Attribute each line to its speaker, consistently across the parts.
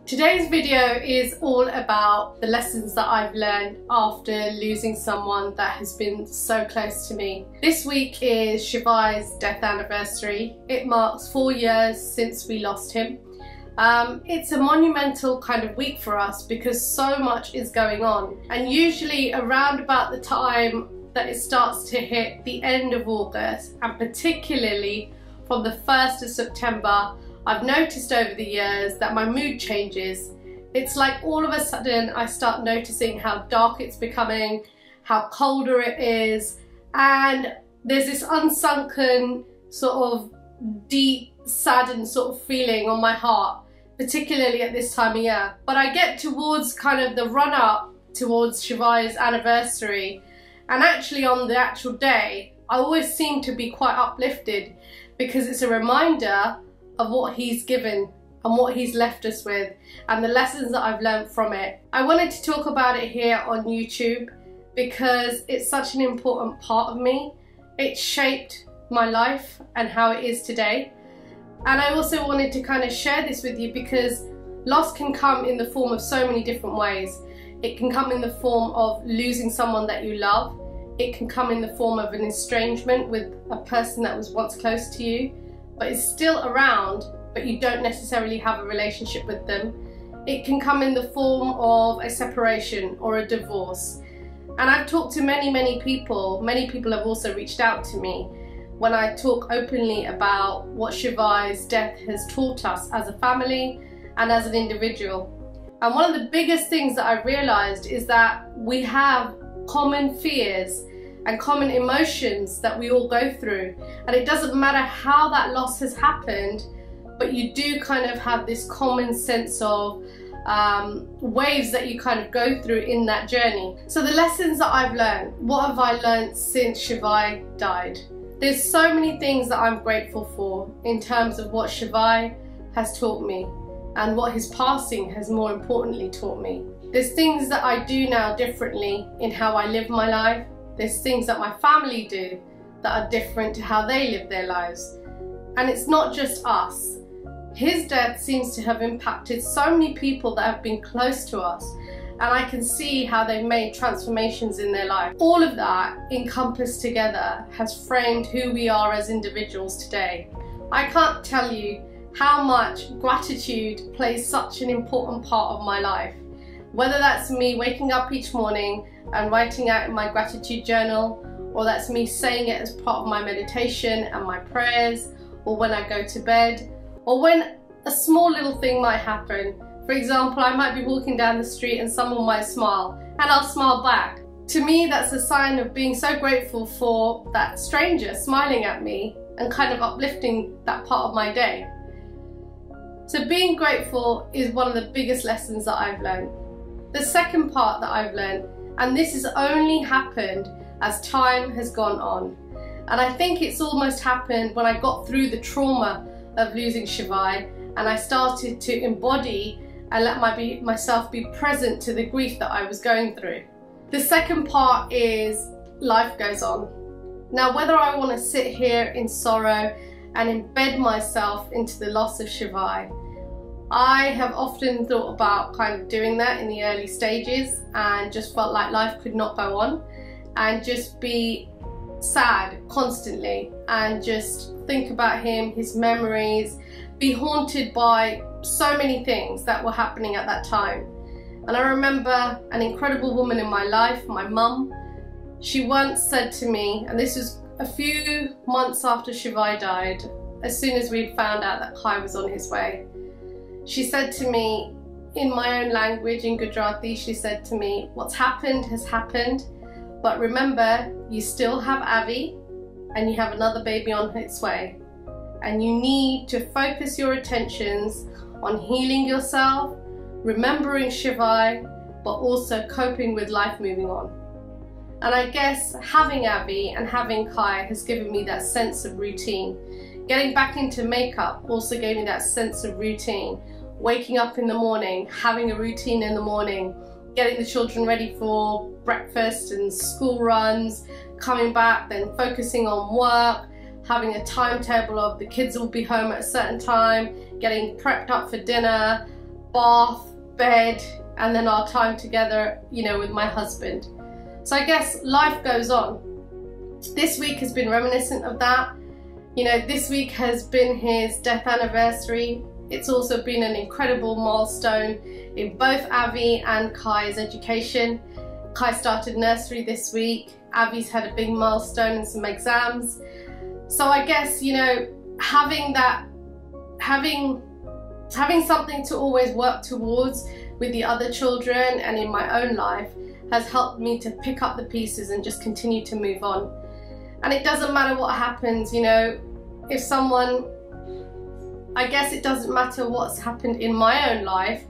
Speaker 1: Today's video is all about the lessons that I've learned after losing someone that has been so close to me. This week is Shivai's death anniversary. It marks 4 years since we lost him. It's a monumental kind of week for us because so much is going on, and usually around about the time that it starts to hit the end of August, and particularly from the 1st of September, I've noticed over the years that my mood changes. It's like all of a sudden I start noticing how dark it's becoming, how colder it is, and there's this unsunken sort of deep, saddened sort of feeling on my heart, particularly at this time of year. But I get towards kind of the run up towards Shivai's anniversary, and actually on the actual day, I always seem to be quite uplifted because it's a reminder of what he's given and what he's left us with and the lessons that I've learned from it. I wanted to talk about it here on YouTube because it's such an important part of me. It shaped my life and how it is today. And I also wanted to kind of share this with you because loss can come in the form of so many different ways. It can come in the form of losing someone that you love. It can come in the form of an estrangement with a person that was once close to you, but is still around, but you don't necessarily have a relationship with them. It can come in the form of a separation or a divorce. And I've talked to many people. Many people have also reached out to me when I talk openly about what Shivai's death has taught us as a family and as an individual. And one of the biggest things that I realized is that we have common fears and common emotions that we all go through, and it doesn't matter how that loss has happened, but you do kind of have this common sense of waves that you kind of go through in that journey. So the lessons that I've learned, what have I learned since Shivai died? There's so many things that I'm grateful for in terms of what Shivai has taught me and what his passing has more importantly taught me. There's things that I do now differently in how I live my life. There's things that my family do that are different to how they live their lives. And it's not just us. His death seems to have impacted so many people that have been close to us, and I can see how they've made transformations in their life. All of that encompassed together has framed who we are as individuals today. I can't tell you how much gratitude plays such an important part of my life. Whether that's me waking up each morning and writing out in my gratitude journal, or that's me saying it as part of my meditation and my prayers, or when I go to bed, or when a small little thing might happen. For example, I might be walking down the street and someone might smile, and I'll smile back. To me, that's a sign of being so grateful for that stranger smiling at me and kind of uplifting that part of my day. So being grateful is one of the biggest lessons that I've learned. The second part that I've learned, and this has only happened as time has gone on, and I think it's almost happened when I got through the trauma of losing Shivai and I started to embody and let myself be present to the grief that I was going through. The second part is life goes on. Now, whether I want to sit here in sorrow and embed myself into the loss of Shivai, I have often thought about kind of doing that in the early stages and just felt like life could not go on and just be sad constantly and just think about him, his memories, be haunted by so many things that were happening at that time. And I remember an incredible woman in my life, my mum. She once said to me, and this was a few months after Shivai died, as soon as we'd found out that Kai was on his way, she said to me, in my own language, in Gujarati, she said to me, "What's happened has happened, but remember, you still have Avi and you have another baby on its way. And you need to focus your attentions on healing yourself, remembering Shivai, but also coping with life moving on." And I guess having Avi and having Kai has given me that sense of routine. Getting back into makeup also gave me that sense of routine. Waking up in the morning, having a routine in the morning, getting the children ready for breakfast and school runs, coming back, then focusing on work, having a timetable of the kids will be home at a certain time, getting prepped up for dinner, bath, bed, and then our time together, you know, with my husband. So I guess life goes on. This week has been reminiscent of that. You know, this week has been his death anniversary. It's also been an incredible milestone in both Avi and Kai's education. Kai started nursery this week. Avi's had a big milestone and some exams. So I guess, you know, having something to always work towards with the other children and in my own life has helped me to pick up the pieces and just continue to move on. And it doesn't matter what happens, you know, if someone, I guess it doesn't matter what's happened in my own life,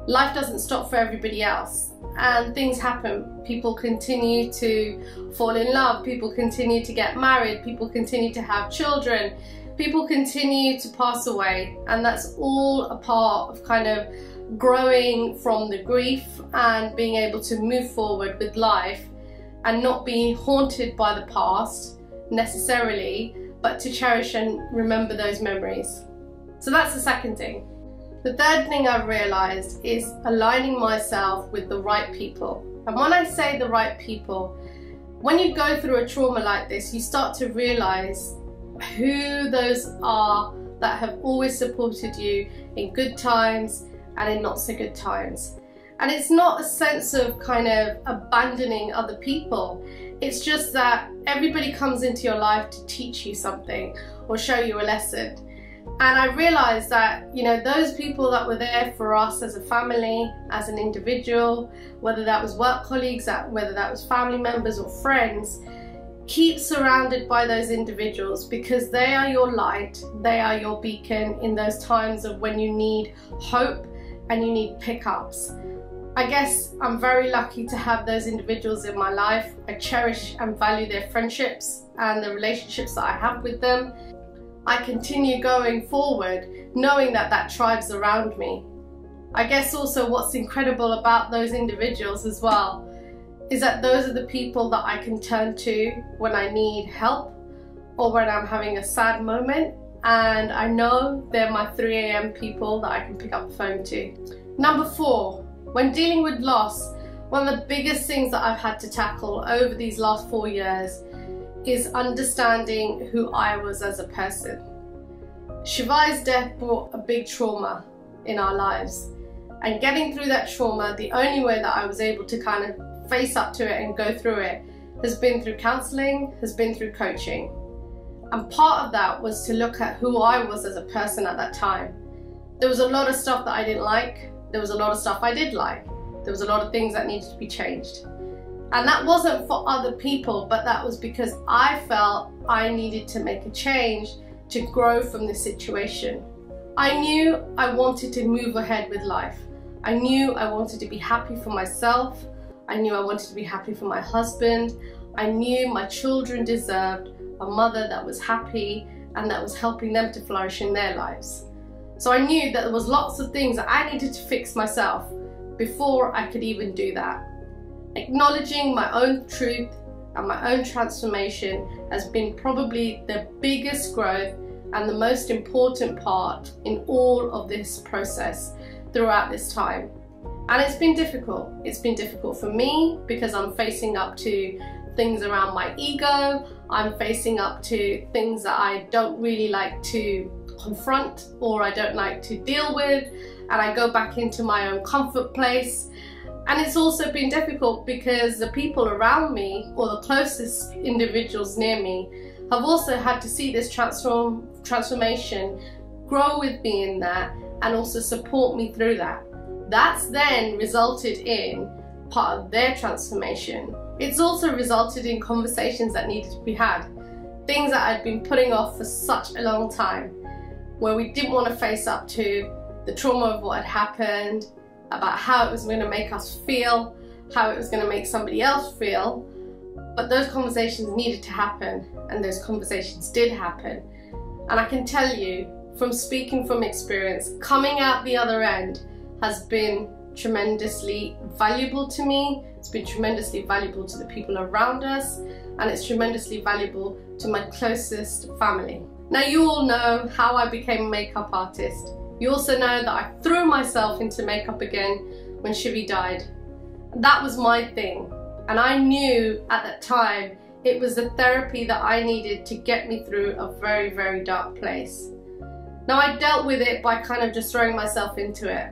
Speaker 1: life doesn't stop for everybody else. And things happen. People continue to fall in love, people continue to get married, people continue to have children, people continue to pass away, and that's all a part of kind of growing from the grief and being able to move forward with life and not be haunted by the past necessarily, but to cherish and remember those memories. So that's the second thing. The third thing I've realized is aligning myself with the right people. And when I say the right people, when you go through a trauma like this, you start to realize who those are that have always supported you in good times and in not so good times. And it's not a sense of kind of abandoning other people. It's just that everybody comes into your life to teach you something or show you a lesson. And I realized that, you know, those people that were there for us as a family, as an individual, whether that was work colleagues, whether that was family members or friends, keep surrounded by those individuals because they are your light, they are your beacon in those times of when you need hope and you need pickups. I guess I'm very lucky to have those individuals in my life. I cherish and value their friendships and the relationships that I have with them. I continue going forward knowing that that tribe's around me. I guess also what's incredible about those individuals as well is that those are the people that I can turn to when I need help or when I'm having a sad moment, and I know they're my 3 AM people that I can pick up the phone to. Number 4, when dealing with loss, one of the biggest things that I've had to tackle over these last 4 years is understanding who I was as a person. Shivai's death brought a big trauma in our lives, and getting through that trauma, the only way that I was able to kind of face up to it and go through it has been through counselling, has been through coaching. And part of that was to look at who I was as a person at that time. There was a lot of stuff that I didn't like, there was a lot of stuff I did like, there was a lot of things that needed to be changed. And that wasn't for other people, but that was because I felt I needed to make a change to grow from this situation. I knew I wanted to move ahead with life. I knew I wanted to be happy for myself. I knew I wanted to be happy for my husband. I knew my children deserved a mother that was happy and that was helping them to flourish in their lives. So I knew that there was lots of things that I needed to fix myself before I could even do that. Acknowledging my own truth and my own transformation has been probably the biggest growth and the most important part in all of this process throughout this time. And it's been difficult. It's been difficult for me because I'm facing up to things around my ego. I'm facing up to things that I don't really like to confront or I don't like to deal with, and I go back into my own comfort place. And it's also been difficult because the people around me, or the closest individuals near me, have also had to see this transformation, grow with me in that, and also support me through that. That's then resulted in part of their transformation. It's also resulted in conversations that needed to be had. Things that I'd been putting off for such a long time, where we didn't want to face up to the trauma of what had happened, about how it was going to make us feel, how it was going to make somebody else feel. But those conversations needed to happen, and those conversations did happen. And I can tell you, from speaking from experience, coming out the other end has been tremendously valuable to me. It's been tremendously valuable to the people around us, and it's tremendously valuable to my closest family. Now, you all know how I became a makeup artist. You also know that I threw myself into makeup again when Shivai died. That was my thing, and I knew at that time it was the therapy that I needed to get me through a very, very dark place. Now, I dealt with it by kind of just throwing myself into it.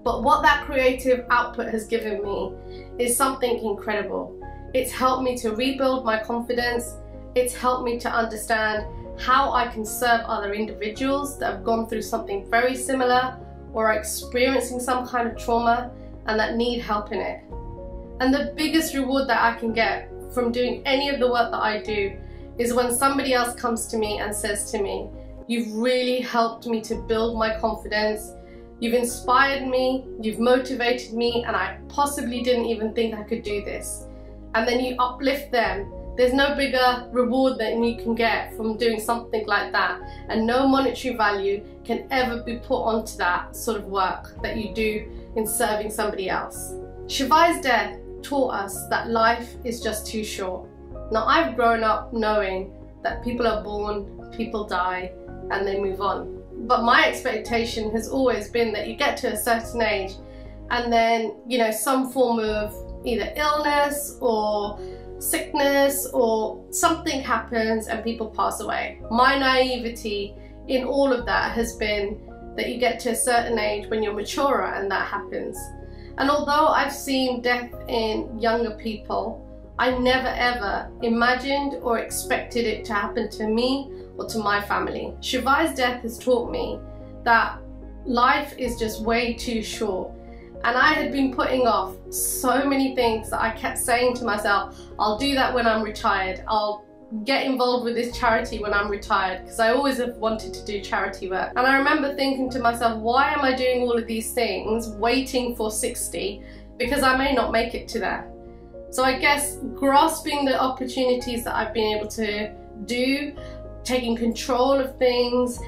Speaker 1: But what that creative output has given me is something incredible. It's helped me to rebuild my confidence. It's helped me to understand how I can serve other individuals that have gone through something very similar or are experiencing some kind of trauma and that need help in it. And the biggest reward that I can get from doing any of the work that I do is when somebody else comes to me and says to me, "You've really helped me to build my confidence. You've inspired me, you've motivated me, and I possibly didn't even think I could do this." And then you uplift them. There's no bigger reward than you can get from doing something like that, and no monetary value can ever be put onto that sort of work that you do in serving somebody else. Shivai's death taught us that life is just too short. Now, I've grown up knowing that people are born, people die, and they move on. But my expectation has always been that you get to a certain age and then, you know, some form of either illness or sickness or something happens and people pass away. My naivety in all of that has been that you get to a certain age when you're maturer and that happens. And although I've seen death in younger people, I never ever imagined or expected it to happen to me or to my family. Shivai's death has taught me that life is just way too short. And I had been putting off so many things that I kept saying to myself, I'll do that when I'm retired. I'll get involved with this charity when I'm retired, because I always have wanted to do charity work. And I remember thinking to myself, why am I doing all of these things waiting for 60? Because I may not make it to that. So I guess grasping the opportunities that I've been able to do, taking control of things,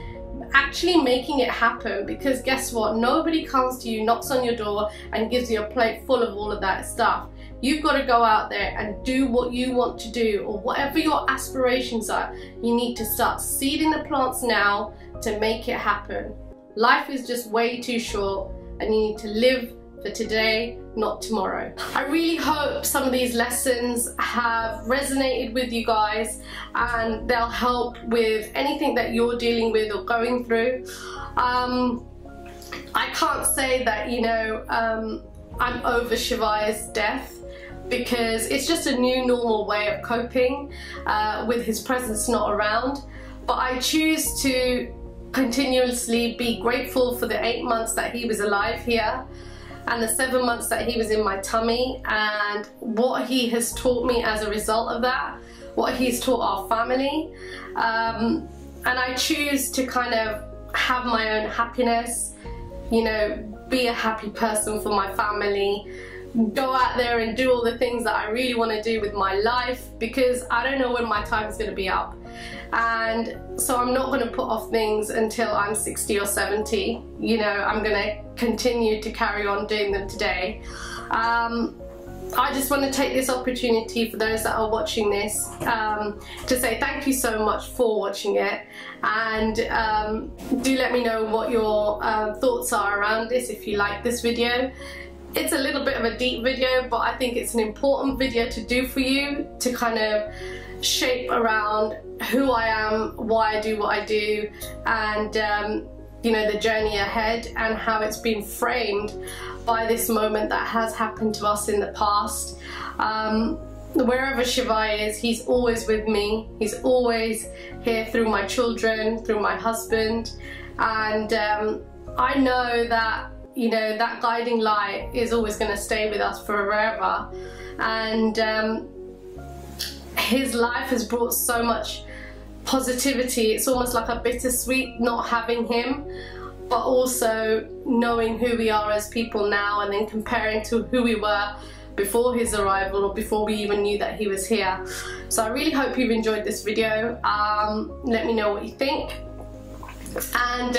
Speaker 1: actually making it happen, because guess what? Nobody comes to you, knocks on your door and gives you a plate full of all of that stuff. You've got to go out there and do what you want to do, or whatever your aspirations are. You need to start seeding the plants now to make it happen. Life is just way too short and you need to live for today, not tomorrow. I really hope some of these lessons have resonated with you guys and they'll help with anything that you're dealing with or going through. I can't say that, you know, I'm over Shivai's death, because it's just a new normal way of coping with his presence not around. But I choose to continuously be grateful for the 8 months that he was alive here and the 7 months that he was in my tummy, and what he has taught me as a result of that, what he's taught our family. And I choose to kind of have my own happiness, you know, be a happy person for my family, go out there and do all the things that I really want to do with my life, because I don't know when my time is going to be up. And so I'm not going to put off things until I'm 60 or 70. You know, I'm going to continue to carry on doing them today. I just want to take this opportunity for those that are watching this to say thank you so much for watching it, and do let me know what your thoughts are around this if you like this video. It's a little bit of a deep video, but I think it's an important video to do for you to kind of shape around who I am, why I do what I do, and you know, the journey ahead and how it's been framed by this moment that has happened to us in the past. Wherever Shivai is, he's always with me. He's always here through my children, through my husband, and I know that, you know, that guiding light is always going to stay with us forever. And his life has brought so much positivity. It's almost like a bittersweet not having him, but also knowing who we are as people now, and then comparing to who we were before his arrival or before we even knew that he was here. So I really hope you've enjoyed this video. Let me know what you think, and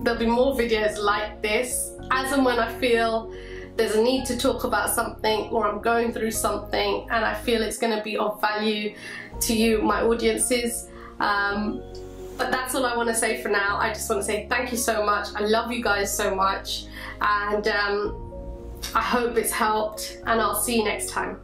Speaker 1: there'll be more videos like this as and when I feel there's a need to talk about something, or I'm going through something and I feel it's going to be of value to you, my audiences. But that's all I want to say for now. I just want to say thank you so much. I love you guys so much, and I hope it's helped, and I'll see you next time.